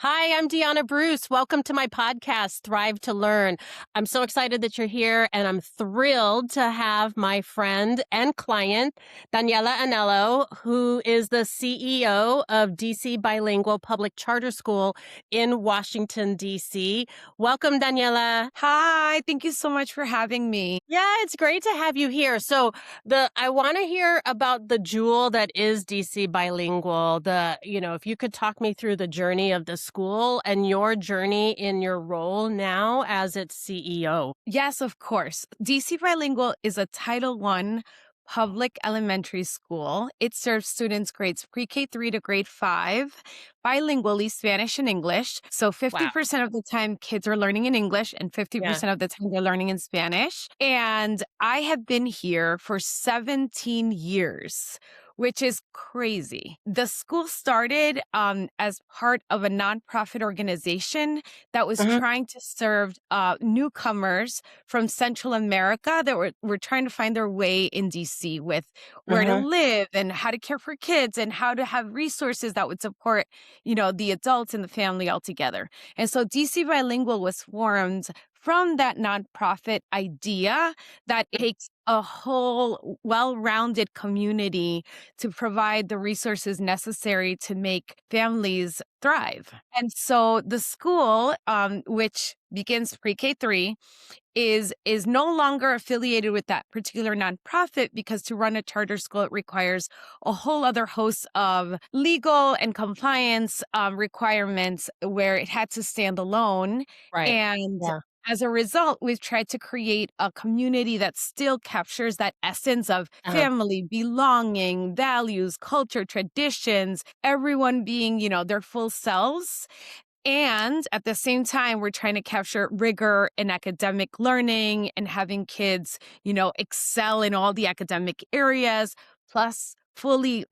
Hi, I'm Deanna Bruce. Welcome to my podcast, Thrive to Learn. I'm so excited that you're here, and I'm thrilled to have my friend and client, Daniela Anello, who is the CEO of DC Bilingual Public Charter School in Washington, D.C. Welcome, Daniela. Hi, thank you so much for having me. Yeah, it's great to have you here. So I want to hear about the jewel that is DC Bilingual. If you could talk me through the journey of the school and your journey in your role now as its CEO. Yes, of course. DC Bilingual is a Title I public elementary school. It serves students grades pre-K 3 to grade 5, bilingually, Spanish and English. So Wow. 50% of the time kids are learning in English and Yeah. 50% of the time they're learning in Spanish. And I have been here for 17 years, which is crazy. The school started as part of a nonprofit organization that was Hmm. trying to serve newcomers from Central America that were trying to find their way in DC with where to Hmm. live and how to care for kids and how to have resources that would support, the adults and the family all together. And so DC Bilingual was formed from that nonprofit idea that takes a whole well-rounded community to provide the resources necessary to make families thrive. And so the school, which begins pre-K 3, is no longer affiliated with that particular nonprofit because to run a charter school, it requires a whole other host of legal and compliance requirements where it had to stand alone. Right. And Yeah. as a result, we've tried to create a community that still captures that essence of Uh-huh. family, belonging, values, culture, traditions, everyone being, their full selves. And at the same time, we're trying to capture rigor in academic learning and having kids, excel in all the academic areas, plus fully,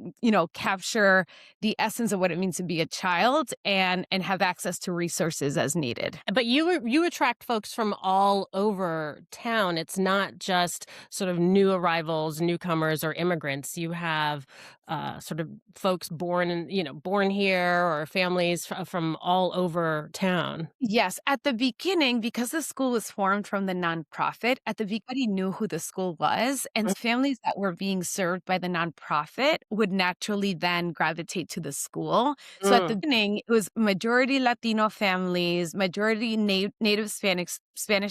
capture the essence of what it means to be a child and have access to resources as needed. But you attract folks from all over town. It's not just sort of new arrivals, newcomers, or immigrants. You have sort of folks born here, or families from all over town. Yes, at the beginning, because the school was formed from the nonprofit, at the beginning, knew who the school was, and families that were being served by the nonprofit would naturally then gravitate to the school. So at the Mm. beginning, it was majority Latino families, majority native Spanish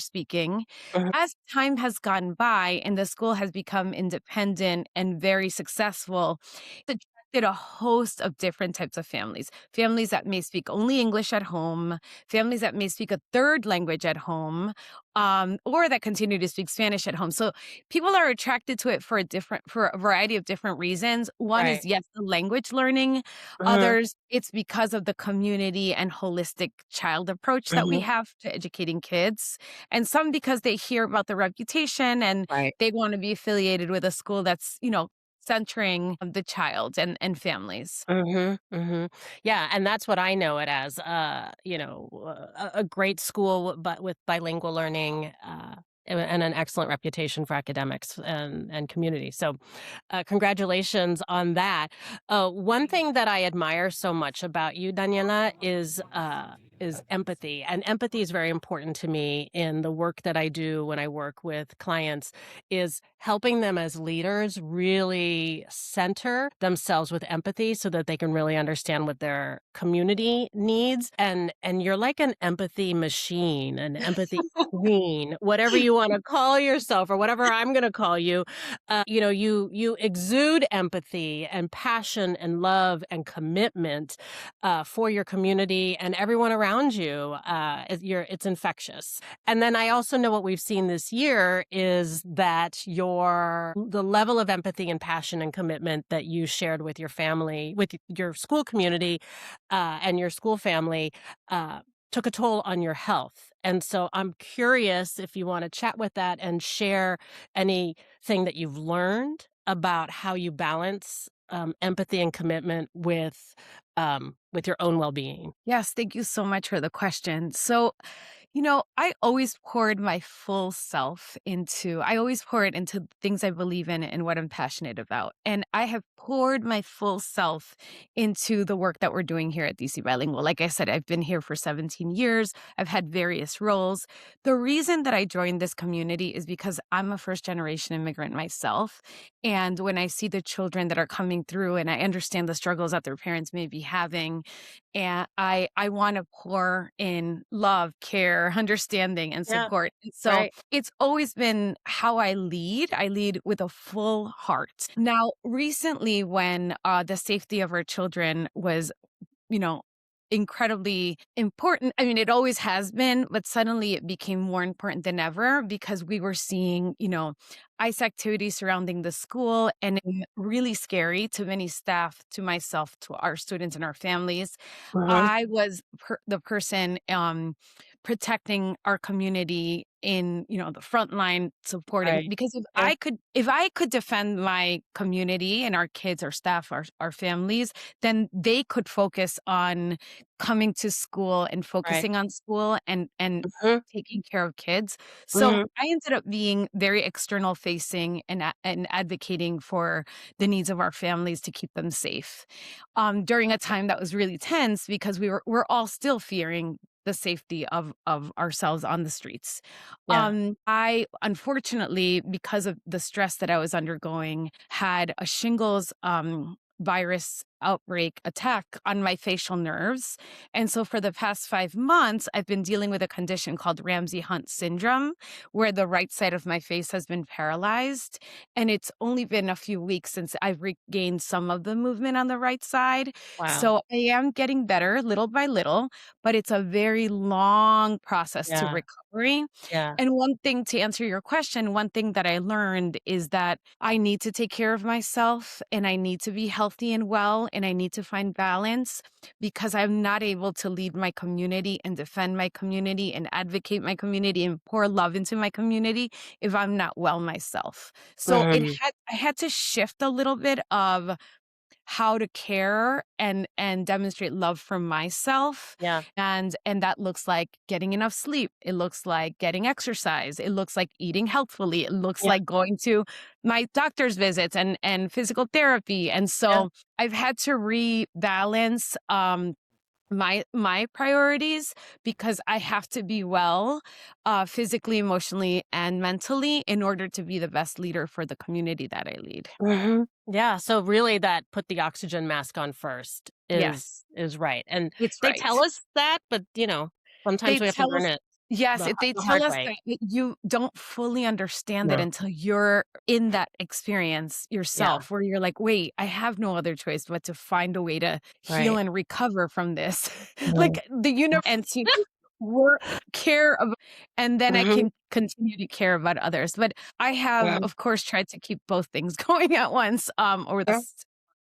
speaking. Mhm. As time has gone by and the school has become independent and very successful, it attracted a host of different types of families. Families that may speak only English at home, families that may speak a third language at home, or that continue to speak Spanish at home. So people are attracted to it for a variety of different reasons. One Right. is yes, the language learning. Mhm. Others, it's because of the community and holistic child approach that we Mhm. have to educating kids. And some because they hear about the reputation and Right. they want to be affiliated with a school that's, centering the child and families. Mhm, mhm. Yeah, and that's what I know it as, a great school, but with bilingual learning, and an excellent reputation for academics and community. So, congratulations on that. One thing that I admire so much about you, Daniela, is empathy, and empathy is very important to me in the work that I do when I work with clients, is helping them as leaders really center themselves with empathy so that they can really understand what their community needs. And you're like an empathy machine, an empathy queen, whatever you want to call yourself or whatever I'm going to call you. You exude empathy and passion and love and commitment for your community and everyone around you. It's infectious. And then I also know what we've seen this year is that the level of empathy and passion and commitment that you shared with your family, with your school community, and your school family, took a toll on your health. And so I'm curious if you want to chat with that and share anything that you've learned about how you balance empathy and commitment with your own well-being. Yes, thank you so much for the question. So, I always poured my full self into I always pour it into things I believe in and what I'm passionate about. And I have poured my full self into the work that we're doing here at DC Bilingual. Like I said, I've been here for 17 years. I've had various roles. The reason that I joined this community is because I'm a first generation immigrant myself. And when I see the children that are coming through and I understand the struggles that their parents may be having, and I wanna pour in love, care, understanding, and Yeah, support, and so right. it's always been how I lead. I lead with a full heart. Now, recently, when, the safety of our children was you know, incredibly important. I mean, it always has been, but suddenly it became more important than ever because we were seeing, ICE activity surrounding the school and really scary to many staff, to myself, to our students and our families. Mhm. I was the person protecting our community in, the front line supporting Right. because Yeah, if I could defend my community and our kids, our staff, our families, then they could focus on coming to school and right. focusing on school and Mhm, taking care of kids. So mhm. I ended up being very external facing and advocating for the needs of our families to keep them safe. During a time that was really tense because we're all still fearing the safety of ourselves on the streets. Yeah. I unfortunately, because of the stress that I was undergoing, had a shingles virus outbreak attack on my facial nerves. And so for the past 5 months, I've been dealing with a condition called Ramsay Hunt syndrome, where the right side of my face has been paralyzed. And it's only been a few weeks since I've regained some of the movement on the right side. Wow. So I am getting better little by little, but it's a very long process to Yeah, recovery. yeah. And one thing to answer your question, one thing that I learned is that I need to take care of myself and I need to be healthy and well and I need to find balance because I'm not able to lead my community and defend my community and advocate my community and pour love into my community if I'm not well myself. So Mhm. I had to shift a little bit of how to care and demonstrate love for myself, Yeah, and that looks like getting enough sleep, it looks like getting exercise, it looks like eating healthfully, it looks yeah, like going to my doctor's visits and physical therapy, and yeah. so I've had to rebalance, my priorities because I have to be well, physically, emotionally, and mentally in order to be the best leader for the community that I lead. Mhm. Yeah, so really that put the oxygen mask on first Yes, is right, and it's they tell right. us that, but, sometimes They we have to tell learn us it Yes, if they the tell hard us way. that you don't fully understand it No. until you're in that experience Yeah, yourself, where you're like, "Wait, I have no other choice but to find a way to heal right. and recover from this." Mhm. Like, the universe and to work care about and then I Mhm. can continue to care about others, but I have, Mhm. of course, tried to keep both things going at once, over Yeah. this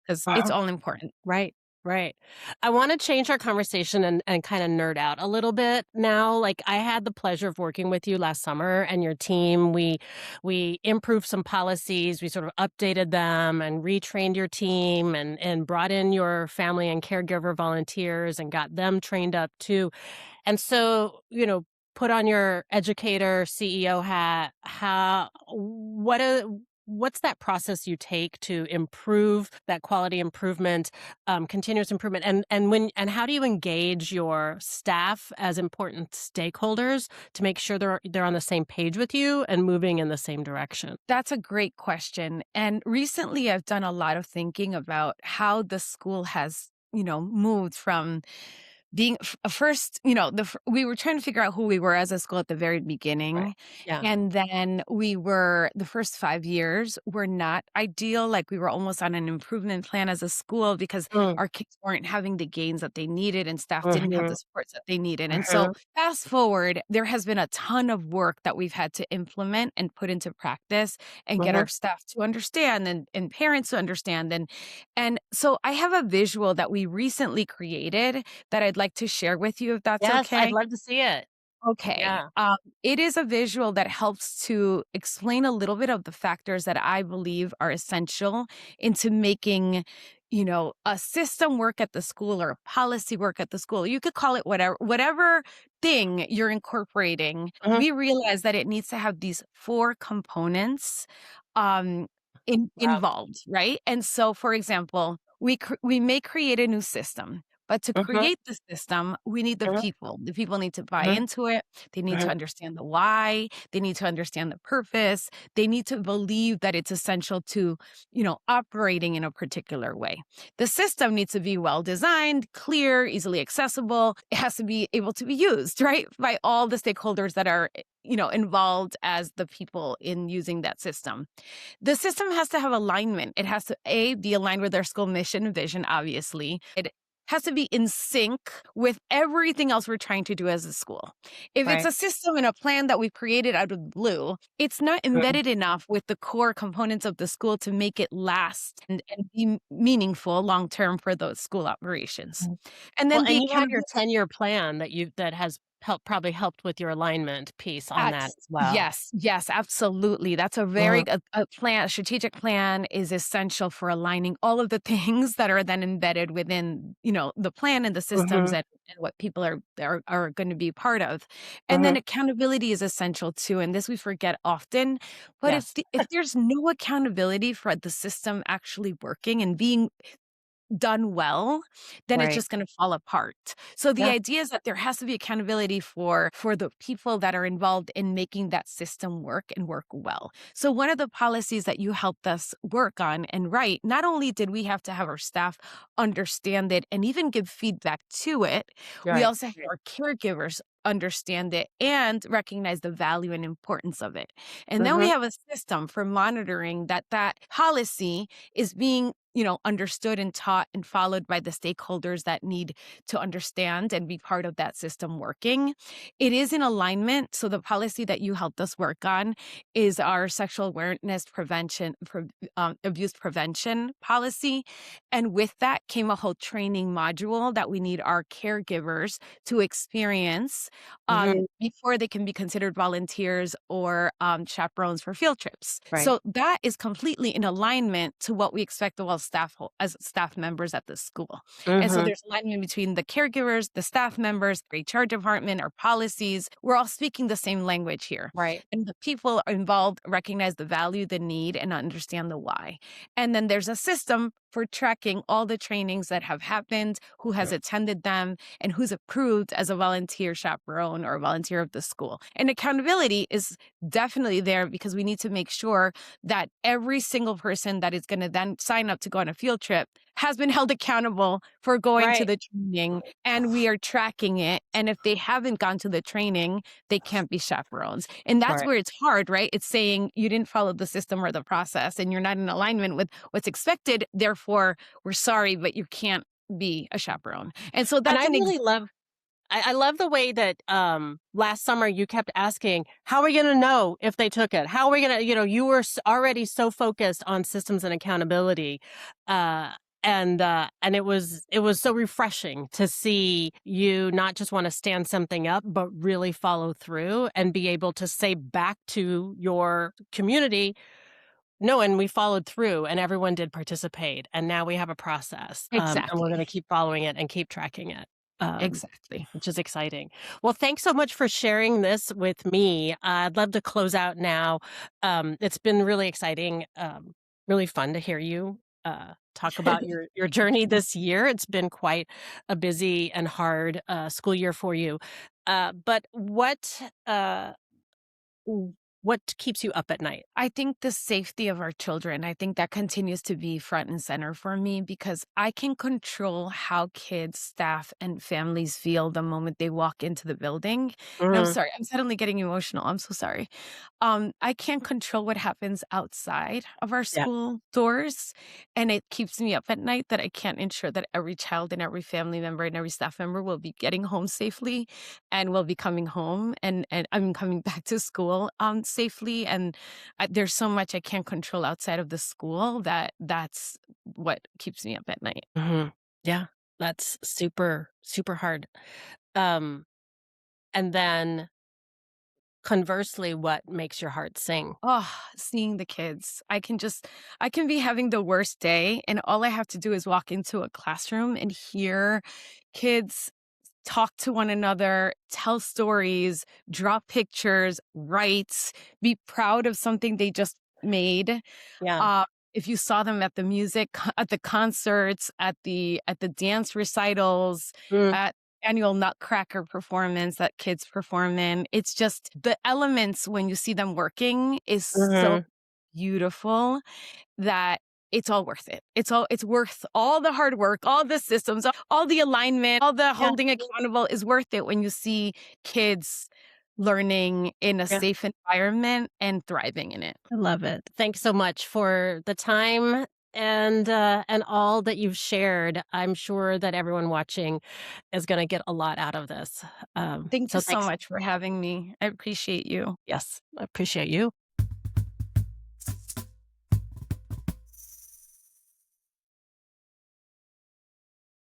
because it's Uh-huh. all important. Right, right. I wanna change our conversation and kinda nerd out a little bit now. Like, I had the pleasure of working with you last summer and your team. We improved some policies, we sort of updated them and retrained your team and brought in your family and caregiver volunteers and got them trained up too. And so, put on your educator, CEO hat. What's that process you take to improve that quality improvement, continuous improvement, and how do you engage your staff as important stakeholders to make sure they're on the same page with you and moving in the same direction? That's a great question. And recently, I've done a lot of thinking about how the school has, moved from being first, we were trying to figure out who we were as a school at the very Right. beginning. Yeah. And then we were, the first 5 years were not ideal. Like we were almost on an improvement plan as a school because Mm. our kids weren't having the gains that they needed and staff didn't have the Mhm. supports that they needed. And so Mhm. fast forward, there has been a ton of work that we've had to implement and put into practice and get Mhm. our staff to understand and parents to understand. And so I have a visual that we recently created that I'd like to share with you if that's Yes, I'd okay. love to see it. Okay. Yeah. It is a visual that helps to explain a little bit of the factors that I believe are essential into making a system work at the school or a policy work at the school. You could call it whatever thing you're incorporating. Mhm. We realize that it needs to have these four components um Wow. involved, right? And so for example, we may create a new system, but to Mhm, create the system, we need the mhm, people. The people need to buy mhm, into it. They need to mhm. understand the why. They need to understand the purpose. They need to believe that it's essential to operating in a particular way. The system needs to be well designed, clear, easily accessible. It has to be able to be used, right, by all the stakeholders that are involved as the people in using that system. The system has to have alignment. It has to be aligned with their school mission and vision, obviously. It has to be in sync with everything else we're trying to do as a school. If it's Right. a system and a plan that we created out of the blue, it's not Mhm. embedded enough with the core components of the school to make it last and be meaningful long term for those school operations. Mhm. And Well, then the and you have your accountability. 10-year plan that has probably helped with your alignment piece on that as well. Yes, yes, absolutely. That's a Mhm, very a strategic plan is essential for aligning all of the things that are then embedded within, the plan and the systems mhm, and what people are going to be part of. And then mhm. accountability is essential too. And this we forget often. But Yes. if there's no accountability for the system actually working and being done well, then it's Right. just gonna fall apart. So the Yeah. idea is that there has to be accountability for the people that are involved in making that system work and work well. So one of the policies that you helped us work on and write, not only did we have to have our staff understand it and even give feedback to it, we Right. also had our caregivers understand it and recognize the value and importance of it. And then we Mhm. have a system for monitoring that policy is being understood and taught and followed by the stakeholders that need to understand and be part of that system working. It is in alignment. So the policy that you helped us work on is our sexual awareness abuse prevention policy. And with that came a whole training module that we need our caregivers to experience Mhm. before they can be considered volunteers or chaperones for field trips. Right. So that is completely in alignment to what we expect of all as staff members at the school. And so Mhm. there's alignment between the caregivers, the staff members, the HR department, our policies. We're all speaking the same language here. Right. And the people involved recognize the value, the need, and understand the why. And then there's a system for tracking all the trainings that have happened, who has attended them, and who's approved as a volunteer chaperone or a volunteer of the school. And accountability is definitely there because we need to make sure that every single person that is going to then sign up to go on a field trip has been held accountable for going to Right. the training and we are tracking it. And if they haven't gone to the training, they can't be chaperones. And that's Right. where it's hard, right? It's saying you didn't follow the system or the process and you're not in alignment with what's expected. Therefore, we're sorry, but you can't be a chaperone. And so And that's I an really love I love the way that, last summer you kept asking, "How are we gonna know if they took it? How are we gonna" you were already so focused on systems and accountability, and it was so refreshing to see you not just wanna stand something up, but really follow through and be able to say back to your community, "No, and we followed through, and everyone did participate, and now we have a process, and we're gonna exactly, keep following it and keep tracking it." Um exactly. which is exciting. Well, thanks so much for sharing this with me. I'd love to close out now. It's been really exciting, really fun to hear you talk about your journey this year. It's been quite a busy and hard school year for you. But what keeps you up at night? I think the safety of our children, I think that continues to be front and center for me because I can control how kids, staff, and families feel the moment they walk into the building. And I'm Mhm. sorry, I'm suddenly getting emotional. I'm so sorry. I can't control what happens outside of our Yeah. school doors. And it keeps me up at night that I can't ensure that every child and every family member and every staff member will be getting home safely and will be coming home and I'm coming back to school safely. And there's so much I can't control outside of the school that's what keeps me up at night. Mhm. Yeah. That's super, super hard. Um, and then conversely, what makes your heart sing? Oh, seeing the kids. I can be having the worst day, and all I have to do is walk into a classroom and hear kids talk to one another, tell stories, draw pictures, write, be proud of something they just made. Yeah. Uh, if you saw them at the at the concerts, at the dance recitals, Mm, at annual Nutcracker performance that kids perform in, it's just the elements when you see them working is so mhm. beautiful that it's all worth it. It's worth all the hard work, all the systems, all the alignment, all the Yeah, holding accountable is worth it when you see kids learning in a yeah. safe environment and thriving in it. I love it. Thanks so much for the time and all that you've shared. I'm sure that everyone watching is gonna get a lot out of this. Thank you So so thanks. much for having me. I appreciate you. Yes, I appreciate you.